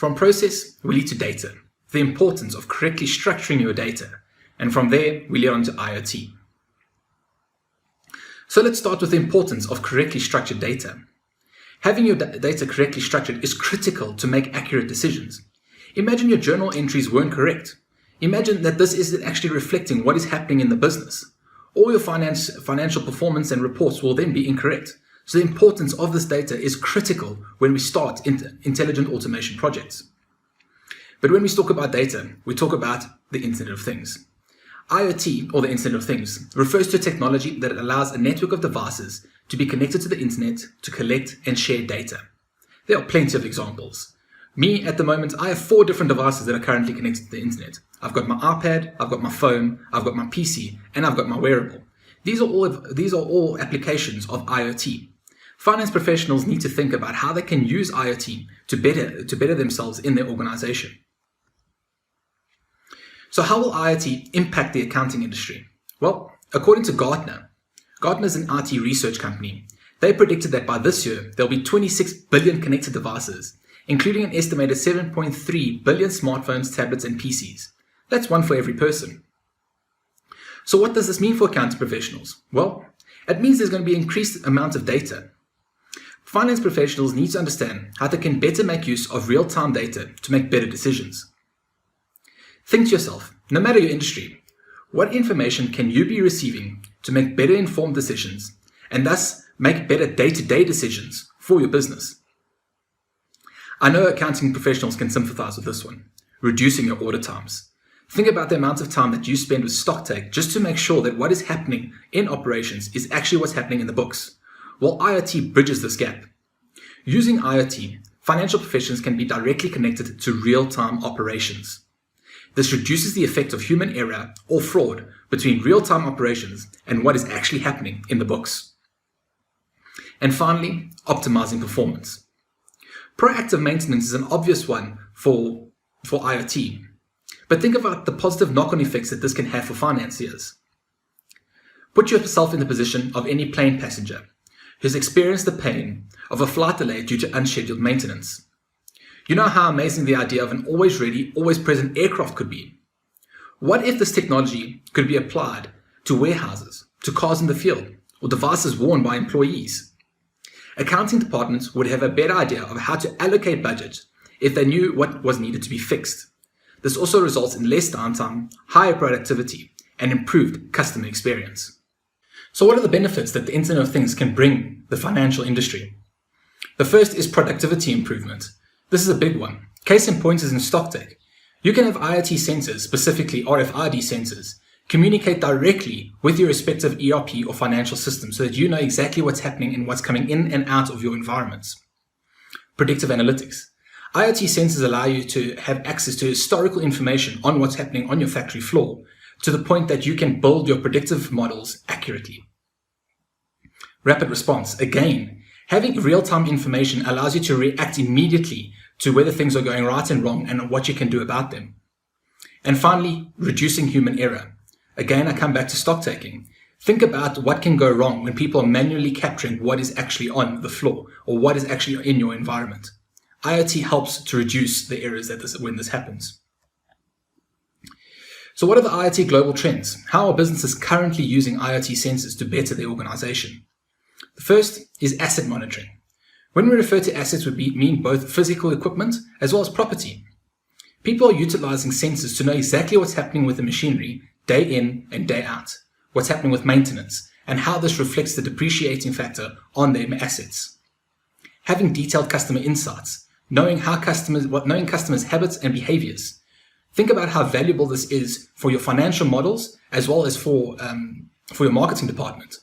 From process, we lead to data, the importance of correctly structuring your data, and from there, we lead on to IoT. So let's start with the importance of correctly structured data. Having your data correctly structured is critical to make accurate decisions. Imagine your journal entries weren't correct. Imagine that this isn't actually reflecting what is happening in the business. All your financial performance and reports will then be incorrect. So the importance of this data is critical when we start intelligent automation projects. But when we talk about data, we talk about the Internet of Things. IoT, or the Internet of Things, refers to technology that allows a network of devices to be connected to the internet to collect and share data. There are plenty of examples. Me, at the moment, I have 4 different devices that are currently connected to the internet. I've got my iPad, I've got my phone, I've got my PC, and I've got my wearable. These are all applications of IoT. Finance professionals need to think about how they can use IoT to better themselves in their organization. So how will IoT impact the accounting industry? Well, according to Gartner is an IT research company. They predicted that by this year, there'll be 26 billion connected devices, including an estimated 7.3 billion smartphones, tablets, and PCs. That's one for every person. So what does this mean for accounting professionals? Well, it means there's going to be an increased amount of data. Finance professionals need to understand how they can better make use of real-time data to make better decisions. Think to yourself, no matter your industry, what information can you be receiving to make better informed decisions and thus make better day-to-day decisions for your business? I know accounting professionals can sympathize with this one, reducing your audit times. Think about the amount of time that you spend with stocktake just to make sure that what is happening in operations is actually what's happening in the books. Well, IoT bridges this gap. Using IoT, financial professionals can be directly connected to real-time operations. This reduces the effect of human error or fraud between real-time operations and what is actually happening in the books. And finally, optimizing performance. Proactive maintenance is an obvious one for IoT, but think about the positive knock-on effects that this can have for financiers. Put yourself in the position of any plane passenger who's experienced the pain of a flight delay due to unscheduled maintenance. You know how amazing the idea of an always ready, always present aircraft could be. What if this technology could be applied to warehouses, to cars in the field, or devices worn by employees? Accounting departments would have a better idea of how to allocate budget if they knew what was needed to be fixed. This also results in less downtime, higher productivity, and improved customer experience. So what are the benefits that the Internet of Things can bring the financial industry? The first is productivity improvement. This is a big one. Case in point is in stocktake. You can have IoT sensors, specifically RFID sensors, communicate directly with your respective ERP or financial system so that you know exactly what's happening and what's coming in and out of your environments. Predictive analytics. IoT sensors allow you to have access to historical information on what's happening on your factory floor to the point that you can build your predictive models accurately. Rapid response. Again, having real-time information allows you to react immediately to whether things are going right and wrong and what you can do about them. And finally, reducing human error. Again, I come back to stock taking. Think about what can go wrong when people are manually capturing what is actually on the floor or what is actually in your environment. IoT helps to reduce the errors when this happens. So what are the IoT global trends? How are businesses currently using IoT sensors to better their organization? The first is asset monitoring. When we refer to assets, we mean both physical equipment as well as property. People are utilizing sensors to know exactly what's happening with the machinery day in and day out, what's happening with maintenance, and how this reflects the depreciating factor on their assets. Having detailed customer insights, knowing customers' habits and behaviors. Think about how valuable this is for your financial models as well as for your marketing department.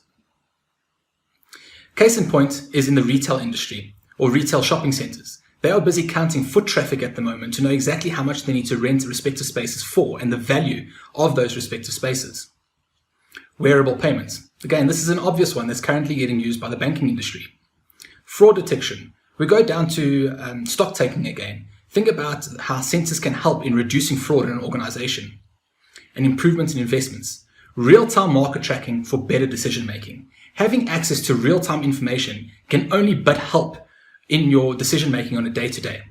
Case in point is in the retail industry or retail shopping centers. They are busy counting foot traffic at the moment to know exactly how much they need to rent respective spaces for and the value of those respective spaces. Wearable payments. Again, this is an obvious one that's currently getting used by the banking industry. Fraud detection. We go down to stock taking again. Think about how sensors can help in reducing fraud in an organization. And improvements in investments. Real-time market tracking for better decision making. Having access to real-time information can only but help in your decision making on a day-to-day.